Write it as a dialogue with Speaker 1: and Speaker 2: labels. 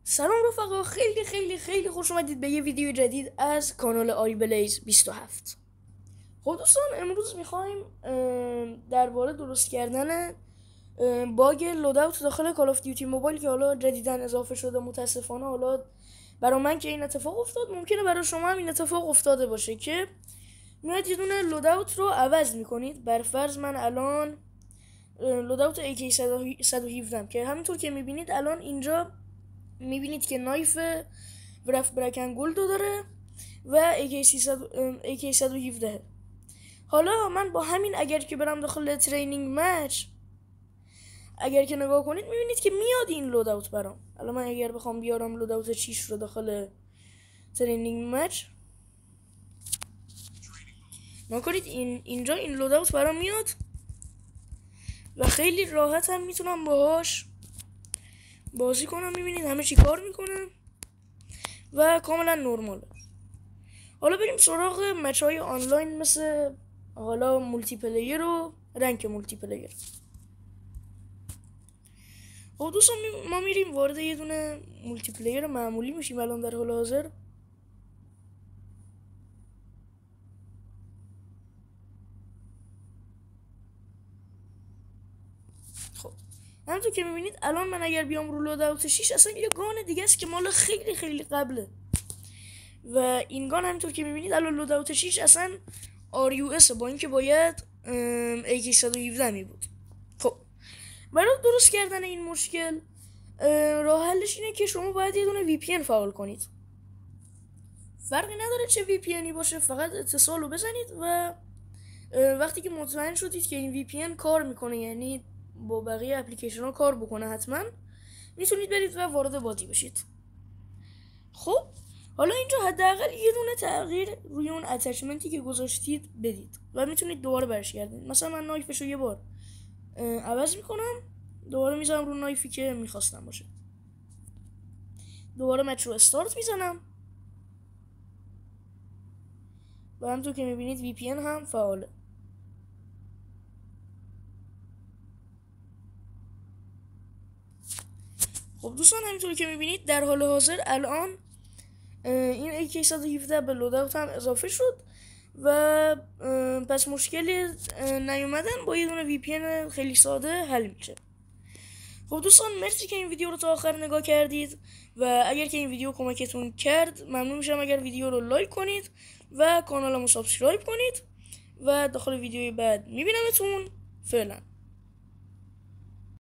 Speaker 1: سلام رفقا، خیلی خیلی خیلی خوش اومدید به یه ویدیو جدید از کانال آی بلیز 27. خب دوستان، امروز میخوایم درباره درست کردن باگ لوداوت داخل کال آف دیوتی موبایل که حالا جدیدن اضافه شده. متاسفانه حالا برای من که این اتفاق افتاد، ممکنه برای شما هم این اتفاق افتاده باشه که میاد یه دونه لوداوت رو عوض میکنید. بر فرض من الان لوداوت AK 117 که همینطور که میبینید الان اینجا میبینید که نایف ورف برکن گولدو داره و AK 117. حالا من با همین اگر که برم داخل ترینینگ مچ، اگر که نگاه کنید میبینید که میاد این لوداوت برام. الان من اگر بخوام بیارم لوداوت 6 رو داخل ترینینگ مچ، نکنید اینجا این لوداوت برام میاد و خیلی راحت هم میتونم باهاش بازی کنم. میبینید همه چی کار میکنه و کاملا نرماله. حالا بریم سراغ مچ های آنلاین مثل حالا مولتی پلیر و رنک مولتی پلیر. خب دوستان، ما میریم وارد یه دونه مولتی پلیر معمولی میشیم الان در حال حاضر. خب همونطور که میبینید الان من اگر بیام رو لوداوت 6 اصلا یه گان دیگه است که مال خیلی خیلی قبله و این گان همونطور که میبینید الان لوداوت 6 اصلا RUS با اینکه باید AK 117 می بود. خب برای درست کردن این مشکل راه حلش اینه که شما باید یه دونه VPN فعال کنید. فرقی نداره چه VPNی باشه، فقط اتصال رو بزنید و وقتی که مطمئن شدید که این VPN کار میکنه، یعنی با بقیه اپلیکیشن ها کار بکنه، حتما میتونید برید و وارد بازی بشید. خب حالا اینجا حداقل یه دونه تغییر روی اون اتچمنتی که گذاشتید بدید و میتونید دوباره برش گردید. مثلا من نایفشو یه بار عوض میکنم، دوباره میذارم رو نایفی که میخواستم باشه، دوباره مچ رو استارت میزنم و همونطور که میبینید VPN هم فعاله. خب دوستان، همینطور که میبینید در حال حاضر الان این AK 117 به لوداوت هم اضافه شد و پس مشکلی نیومدن با یه دونه VPN خیلی ساده حل میشه. خب دوستان، مرسی که این ویدیو رو تا آخر نگاه کردید و اگر که این ویدیو کمکتون کرد ممنون میشم اگر ویدیو رو لایک کنید و کانالمو سابسکرایب کنید و داخل ویدیوی بعد میبینمتون. فعلا.